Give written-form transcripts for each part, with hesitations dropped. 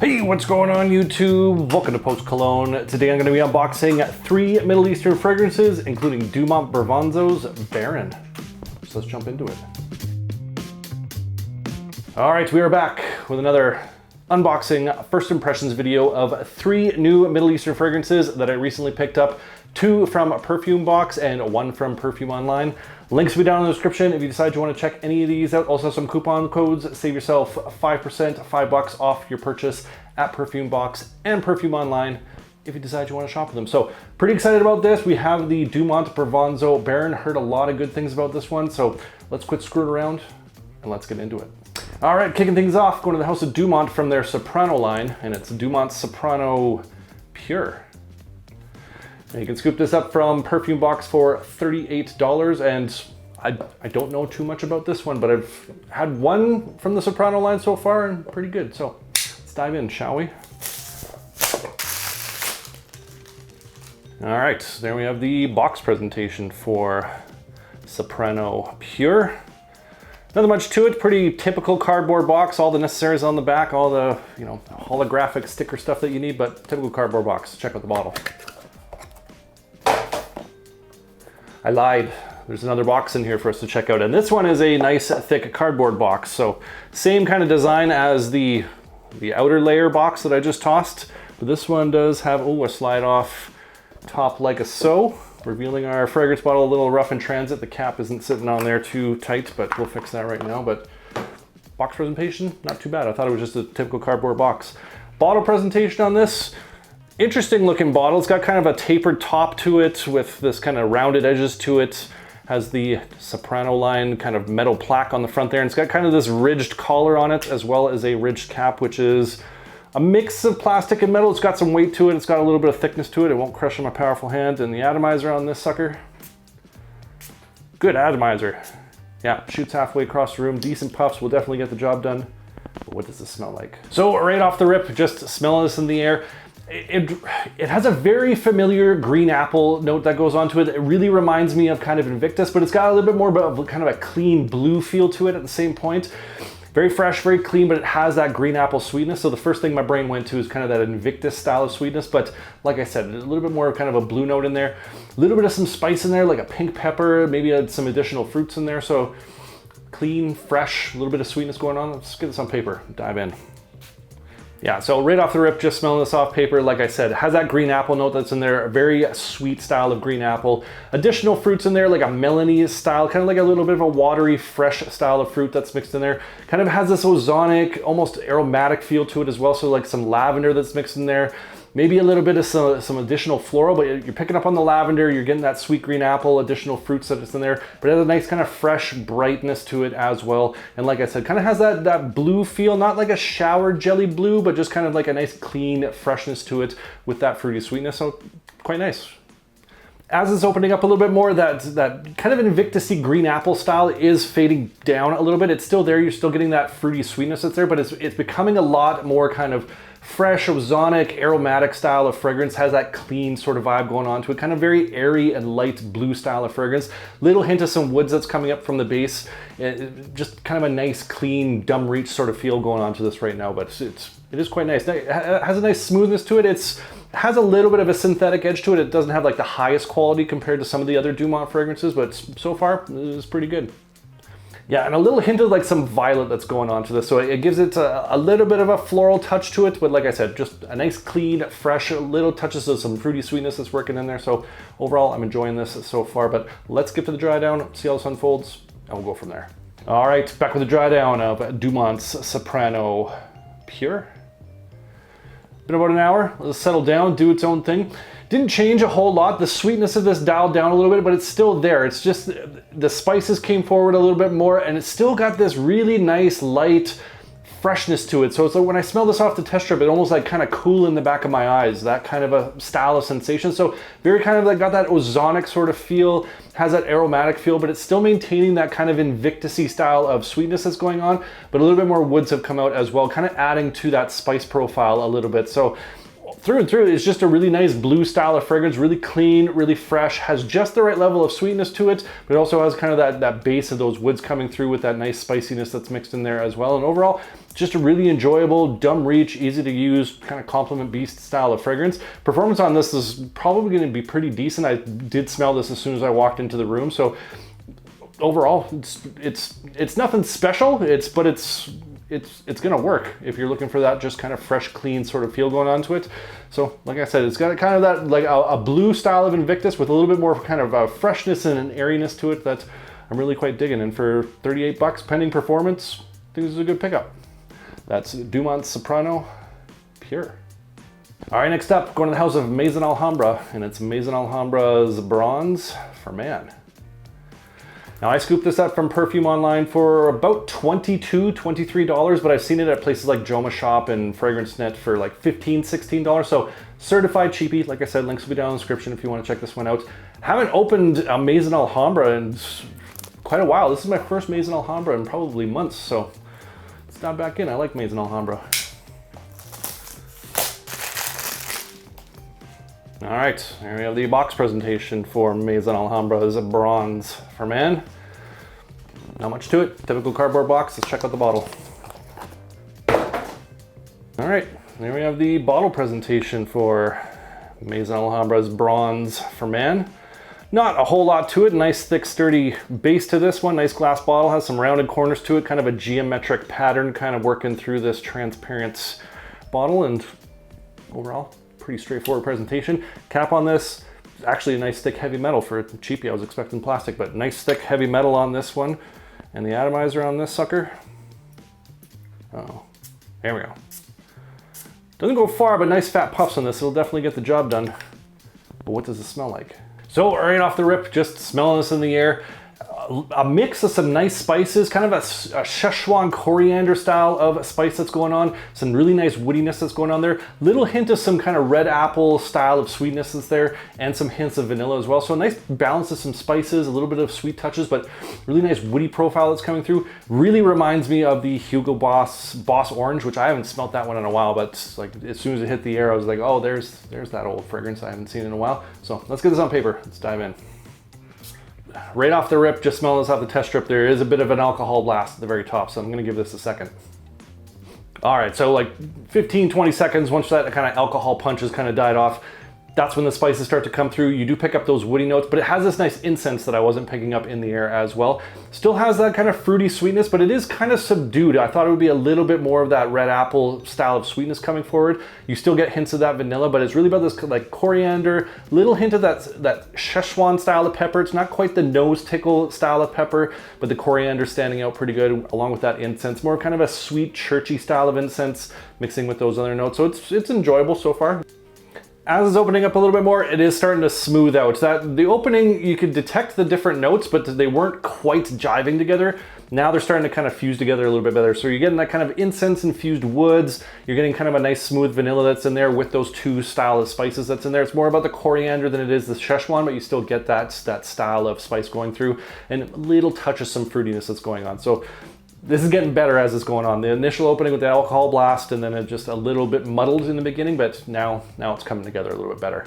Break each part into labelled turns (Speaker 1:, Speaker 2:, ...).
Speaker 1: Hey, what's going on YouTube? Welcome to Post Cologne. Today I'm going to be unboxing 3 Middle Eastern fragrances, including Dumont Bravanzo's Baron. So let's jump into it. All right, we are back with another unboxing first impressions video of 3 new Middle Eastern fragrances that I recently picked up. 2 from Perfume Box and 1 from Perfume Online. Links will be down in the description if you decide you want to check any of these out. Also some coupon codes. Save yourself 5%, $5 off your purchase at Perfume Box and Perfume Online if you decide you want to shop with them. So pretty excited about this. We have the Dumont Bravanzo Baron. Heard a lot of good things about this one. So let's quit screwing around and let's get into it. All right, kicking things off, going to the House of Dumont from their Soprano line, and it's Dumont Soprano Pure. And you can scoop this up from Perfume Box for $38, and I don't know too much about this one, but I've had one from the Soprano line so far and pretty good. So let's dive in, shall we? All right, there we have the box presentation for Soprano Pure. Nothing much to it, pretty typical cardboard box, all the necessaries on the back, all the holographic sticker stuff that you need, but typical cardboard box. Check out the bottle. I lied. There's another box in here for us to check out, and this one is a nice thick cardboard box. So same kind of design as the outer layer box that I just tossed, but this one does have a slide off top like so, revealing our fragrance bottle a little rough in transit. The cap isn't sitting on there too tight, but we'll fix that right now. But box presentation, not too bad. I thought it was just a typical cardboard box. Bottle presentation on this. Interesting looking bottle. It's got kind of a tapered top to it with this kind of rounded edges to it. Has the Soprano line kind of metal plaque on the front there. And it's got kind of this ridged collar on it as well as a ridged cap, which is a mix of plastic and metal. It's got some weight to it. It's got a little bit of thickness to it. It won't crush in my powerful hand. And the atomizer on this sucker. Good atomizer. Yeah, shoots halfway across the room. Decent puffs will definitely get the job done. But what does this smell like? So right off the rip, just smelling this in the air. It has a very familiar green apple note that goes onto it. It really reminds me of kind of Invictus, but it's got a little bit more of kind of a clean blue feel to it at the same point. Very fresh, very clean, but it has that green apple sweetness. So the first thing my brain went to is kind of that Invictus style of sweetness, but like I said, a little bit more of kind of a blue note in there. A little bit of some spice in there, like a pink pepper, maybe some additional fruits in there. So clean, fresh, a little bit of sweetness going on. Let's get this on paper, dive in. Yeah, so right off the rip, just smelling this off paper, like I said, it has that green apple note that's in there, a very sweet style of green apple. Additional fruits in there, like a melony style, kind of like a little bit of a watery, fresh style of fruit that's mixed in there. Kind of has this ozonic, almost aromatic feel to it as well, so like some lavender that's mixed in there. Maybe a little bit of some additional floral, but you're picking up on the lavender, you're getting that sweet green apple, additional fruits that is in there, but it has a nice kind of fresh brightness to it as well. And like I said, kind of has that blue feel, not like a shower jelly blue, but just kind of like a nice clean freshness to it with that fruity sweetness, so quite nice. As it's opening up a little bit more, that kind of Invictus-y green apple style is fading down a little bit. It's still there, you're still getting that fruity sweetness that's there, but it's becoming a lot more kind of fresh, ozonic, aromatic style of fragrance. Has that clean sort of vibe going on to it. Kind of very airy and light blue style of fragrance. Little hint of some woods that's coming up from the base. Just kind of a nice, clean, dumb reach sort of feel going on to this right now, but it is quite nice. It has a nice smoothness to it. It has a little bit of a synthetic edge to it. It doesn't have like the highest quality compared to some of the other Dumont fragrances, but so far, it's pretty good. Yeah, and a little hint of like some violet that's going on to this. So it gives it a little bit of a floral touch to it, but like I said, just a nice, clean, fresh, little touches of some fruity sweetness that's working in there. So overall, I'm enjoying this so far, but let's get to the dry down, see how this unfolds, and we'll go from there. All right, back with the dry down of Dumont's Soprano Pure. Been about an hour, let's settle down, do its own thing. Didn't change a whole lot. The sweetness of this dialed down a little bit, but it's still there. It's just the spices came forward a little bit more, and it's still got this really nice, light freshness to it. So it's like when I smell this off the test strip, it almost like kind of cool in the back of my eyes, that kind of a style of sensation. So very kind of like got that ozonic sort of feel, has that aromatic feel, but it's still maintaining that kind of Invictus-y style of sweetness that's going on, but a little bit more woods have come out as well, kind of adding to that spice profile a little bit. So through and through, it's just a really nice blue style of fragrance, really clean, really fresh, has just the right level of sweetness to it, but it also has kind of that base of those woods coming through with that nice spiciness that's mixed in there as well. And overall, just a really enjoyable, dumb reach, easy to use, kind of compliment beast style of fragrance. Performance on this is probably going to be pretty decent. I did smell this as soon as I walked into the room, so overall, it's nothing special, but it's gonna work if you're looking for that just kind of fresh, clean sort of feel going on to it. So like I said, it's got kind of that like a blue style of Invictus with a little bit more kind of a freshness and an airiness to it that I'm really quite digging. And for 38 bucks, pending performance, I think this is a good pickup. That's Dumont Soprano Pure. All right, next up, going to the house of Maison Alhambra, and it's Maison Alhambra's Bronze for Man. Now I scooped this up from Perfume Online for about $22, $23, but I've seen it at places like Joma Shop and Fragrance Net for like $15, $16. So certified cheapie. Like I said, links will be down in the description if you want to check this one out. Haven't opened a Maison Alhambra in quite a while. This is my first Maison Alhambra in probably months, so let's dive back in. I like Maison Alhambra. All right, here we have the box presentation for Maison Alhambra's Bronze for Man. Not much to it, typical cardboard box. Let's check out the bottle. All right, there we have the bottle presentation for Maison Alhambra's Bronze for Man. Not a whole lot to it, nice thick sturdy base to this one, nice glass bottle, has some rounded corners to it, kind of a geometric pattern kind of working through this transparent bottle, and overall, pretty straightforward presentation. Cap on this, actually a nice thick heavy metal for a cheapie. I was expecting plastic, but nice thick heavy metal on this one. And the atomizer on this sucker. Oh, there we go. Doesn't go far, but nice fat puffs on this. It'll definitely get the job done. But what does it smell like? So right off the rip, just smelling this in the air. A mix of some nice spices, kind of a Szechuan coriander style of spice that's going on. Some really nice woodiness that's going on there. Little hint of some kind of red apple style of sweetness that's there, and some hints of vanilla as well. So a nice balance of some spices, a little bit of sweet touches, but really nice woody profile that's coming through. Really reminds me of the Hugo Boss Orange, which I haven't smelt that one in a while, but like as soon as it hit the air, I was like, oh, there's that old fragrance I haven't seen in a while. So let's get this on paper. Let's dive in. Right off the rip, just smelling this off the test strip, there is a bit of an alcohol blast at the very top, so I'm gonna give this a second. All right, so like 15, 20 seconds, once that kind of alcohol punch has kind of died off, that's when the spices start to come through. You do pick up those woody notes, but it has this nice incense that I wasn't picking up in the air as well. Still has that kind of fruity sweetness, but it is kind of subdued. I thought it would be a little bit more of that red apple style of sweetness coming forward. You still get hints of that vanilla, but it's really about this like coriander, little hint of that Szechuan style of pepper. It's not quite the nose tickle style of pepper, but the coriander standing out pretty good along with that incense. More kind of a sweet, churchy style of incense mixing with those other notes. So it's enjoyable so far. As it's opening up a little bit more, it is starting to smooth out. The opening, you could detect the different notes, but they weren't quite jiving together. Now they're starting to kind of fuse together a little bit better. So you're getting that kind of incense-infused woods. You're getting kind of a nice smooth vanilla that's in there with those two style of spices that's in there. It's more about the coriander than it is the Szechuan, but you still get that style of spice going through, and a little touch of some fruitiness that's going on. So this is getting better as it's going on. The initial opening with the alcohol blast, and then it just a little bit muddled in the beginning, but now it's coming together a little bit better.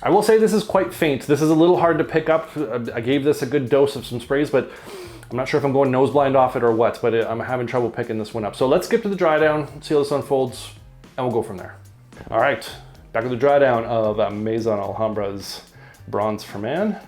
Speaker 1: I will say this is quite faint. This is a little hard to pick up. I gave this a good dose of some sprays, but I'm not sure if I'm going nose blind off it or what, but I'm having trouble picking this one up. So let's skip to the dry down, see how this unfolds, and we'll go from there. All right, back to the dry down of Maison Alhambra's Bronze for Man.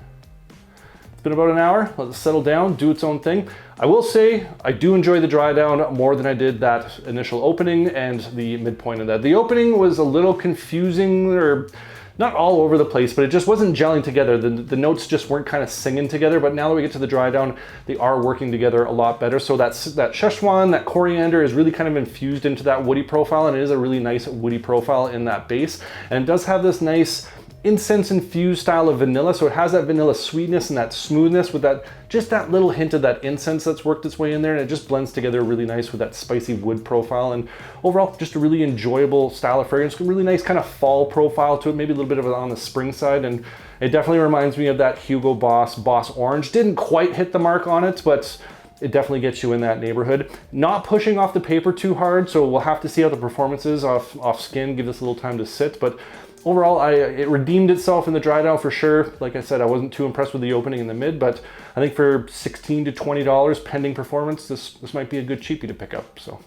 Speaker 1: It's been about an hour. Let it settle down, do its own thing. I will say I do enjoy the dry down more than I did that initial opening and the midpoint of that. The opening was a little confusing, or not all over the place, but it just wasn't gelling together. The notes just weren't kind of singing together, but now that we get to the dry down, they are working together a lot better. So that Szechuan, that coriander is really kind of infused into that woody profile, and it is a really nice woody profile in that base. And it does have this nice incense infused style of vanilla, so it has that vanilla sweetness and that smoothness with that just that little hint of that incense that's worked its way in there, and it just blends together really nice with that spicy wood profile. And overall, just a really enjoyable style of fragrance, really nice kind of fall profile to it, maybe a little bit of it on the spring side, and it definitely reminds me of that Hugo Boss Orange. Didn't quite hit the mark on it, but it definitely gets you in that neighborhood. Not pushing off the paper too hard, so we'll have to see how the performance is off skin, give this a little time to sit, but overall, it redeemed itself in the dry down for sure. Like I said, I wasn't too impressed with the opening in the mid, but I think for $16 to $20 pending performance, this might be a good cheapie to pick up. So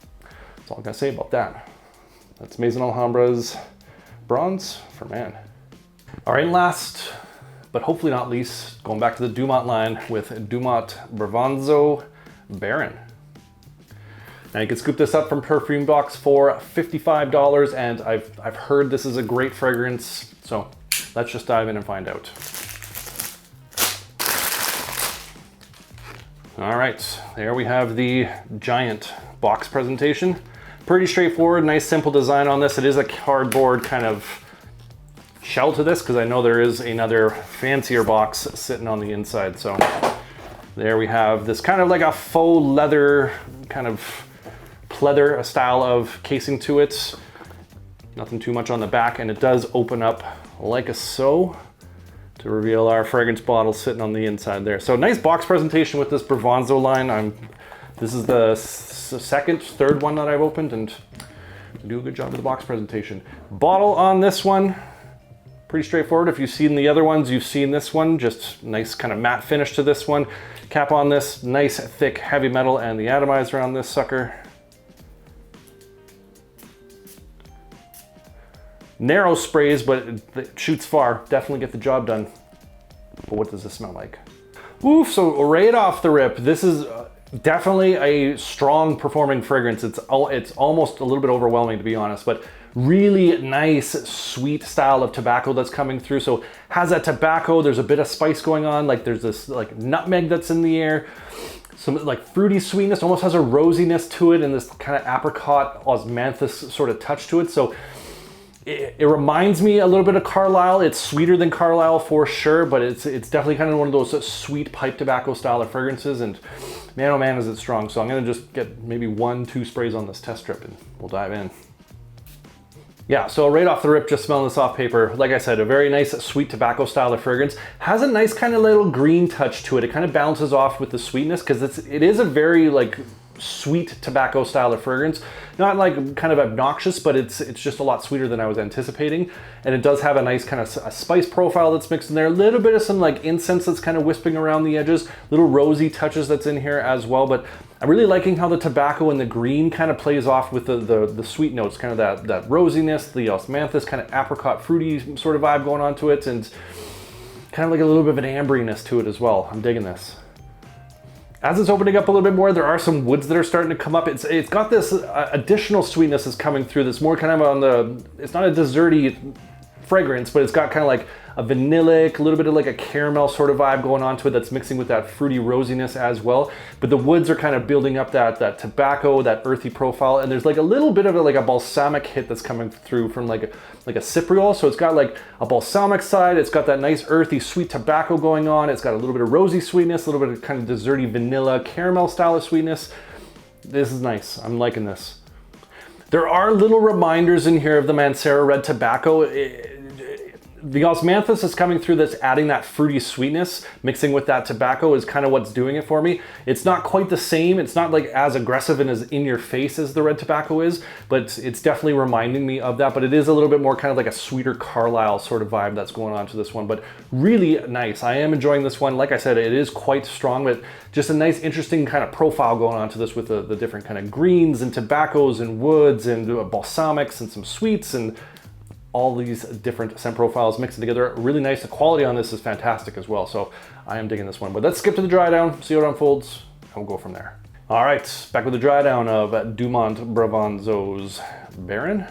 Speaker 1: that's all I gotta say about that. That's Maison Alhambra's Bronze for man. All right, last, but hopefully not least, going back to the Dumont line with Dumont Bravanzo Baron. Now you can scoop this up from Perfume Box for $55, and I've heard this is a great fragrance, so let's just dive in and find out. All right, there we have the giant box presentation. Pretty straightforward, nice simple design on this. It is a cardboard kind of shell to this because I know there is another fancier box sitting on the inside. So there we have this kind of like a faux leather kind of pleather style of casing to it. Nothing too much on the back, and it does open up like so to reveal our fragrance bottle sitting on the inside there. So nice box presentation with this Bravanzo line. This is the third one that I've opened, and do a good job with the box presentation. Bottle on this one, pretty straightforward. If you've seen the other ones, you've seen this one. Just nice kind of matte finish to this one. Cap on this, nice thick heavy metal, and the atomizer on this sucker. Narrow sprays, but it shoots far. Definitely get the job done. But what does this smell like? Oof, so right off the rip, this is definitely a strong performing fragrance. It's almost a little bit overwhelming, to be honest, but really nice, sweet style of tobacco that's coming through. So has that tobacco, there's a bit of spice going on, like there's this like nutmeg that's in the air. Some like fruity sweetness, almost has a rosiness to it, and this kind of apricot osmanthus sort of touch to it. So it reminds me a little bit of Carlisle. It's sweeter than Carlisle for sure, but it's definitely kind of one of those sweet pipe tobacco style of fragrances, and man oh man is it strong. So I'm gonna just get maybe 1-2 sprays on this test strip and we'll dive in. Yeah, so right off the rip, just smelling this off paper, like I said, a very nice sweet tobacco style of fragrance. Has a nice kind of little green touch to it. It kind of balances off with the sweetness because it is a very like sweet tobacco style of fragrance. Not like kind of obnoxious, but it's just a lot sweeter than I was anticipating. And it does have a nice kind of a spice profile that's mixed in there. A little bit of some like incense that's kind of wisping around the edges. Little rosy touches that's in here as well. But I'm really liking how the tobacco and the green kind of plays off with the sweet notes. Kind of that rosiness, the osmanthus, kind of apricot fruity sort of vibe going on to it. And kind of like a little bit of an amberiness to it as well. I'm digging this. As it's opening up a little bit more, there are some woods that are starting to come up. It's got this additional sweetness that's coming through that's more kind of on the, it's not a desserty fragrance, but it's got kind of like a vanillic, a little bit of like a caramel sort of vibe going on to it that's mixing with that fruity rosiness as well. But the woods are kind of building up that tobacco, that earthy profile, and there's like a little bit of like a balsamic hit that's coming through from like a cypriol. So it's got like a balsamic side, it's got that nice earthy sweet tobacco going on, it's got a little bit of rosy sweetness, a little bit of kind of desserty vanilla caramel style of sweetness. This is nice, I'm liking this. There are little reminders in here of the Mancera red tobacco. The osmanthus that's coming through that's adding that fruity sweetness, mixing with that tobacco is kind of what's doing it for me. It's not quite the same. It's not like as aggressive and as in your face as the red tobacco is, but it's definitely reminding me of that. But it is a little bit more kind of like a sweeter Carlisle sort of vibe that's going on to this one, but really nice. I am enjoying this one. Like I said, it is quite strong, but just a nice, interesting kind of profile going on to this with the different kind of greens and tobaccos and woods and balsamics and some sweets and all these different scent profiles mixed together. Really nice. The quality on this is fantastic as well. So I am digging this one, but let's skip to the dry down, see how it unfolds, and we'll go from there. All right, back with the dry down of Dumont Bravanzo's Baron.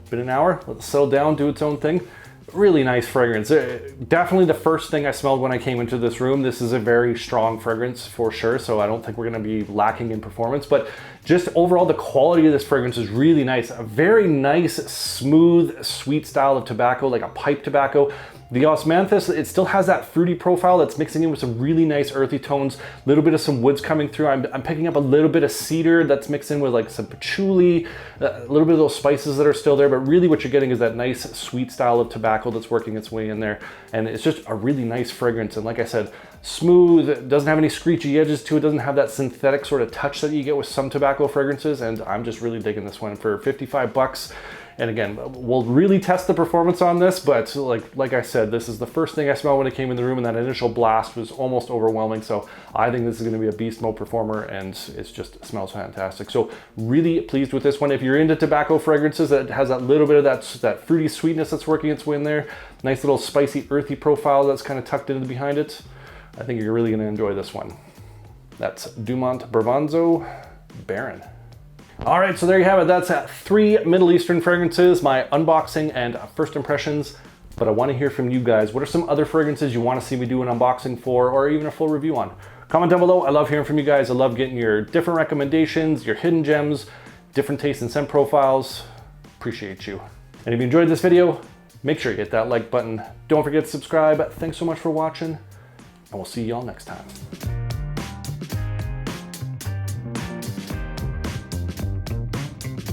Speaker 1: Been an hour, let it settle down, do its own thing. Really nice fragrance. Definitely the first thing I smelled when I came into this room. This is a very strong fragrance for sure, so I don't think we're gonna be lacking in performance, but just overall the quality of this fragrance is really nice. A very nice, smooth, sweet style of tobacco, like a pipe tobacco. The osmanthus, it still has that fruity profile that's mixing in with some really nice earthy tones, a little bit of some woods coming through. I'm picking up a little bit of cedar that's mixed in with like some patchouli, a little bit of those spices that are still there, but really what you're getting is that nice sweet style of tobacco that's working its way in there. And it's just a really nice fragrance. And like I said, smooth, it doesn't have any screechy edges to it, doesn't have that synthetic sort of touch that you get with some tobacco fragrances. And I'm just really digging this one for 55 bucks. And again, we'll really test the performance on this, but like I said, this is the first thing I smelled when it came in the room, and that initial blast was almost overwhelming. So I think this is gonna be a beast mode performer, and it smells fantastic. So really pleased with this one. If you're into tobacco fragrances that has that little bit of that fruity sweetness that's working its way in there, nice little spicy, earthy profile that's kind of tucked into behind it, I think you're really gonna enjoy this one. That's Dumont Bravanzo Baron. All right, so there you have it. That's 3 Middle Eastern fragrances, my unboxing and first impressions. But I want to hear from you guys. What are some other fragrances you want to see me do an unboxing for, or even a full review on? Comment down below. I love hearing from you guys. I love getting your different recommendations, your hidden gems, different taste and scent profiles. Appreciate you. And if you enjoyed this video, make sure you hit that like button. Don't forget to subscribe. Thanks so much for watching, and we'll see y'all next time.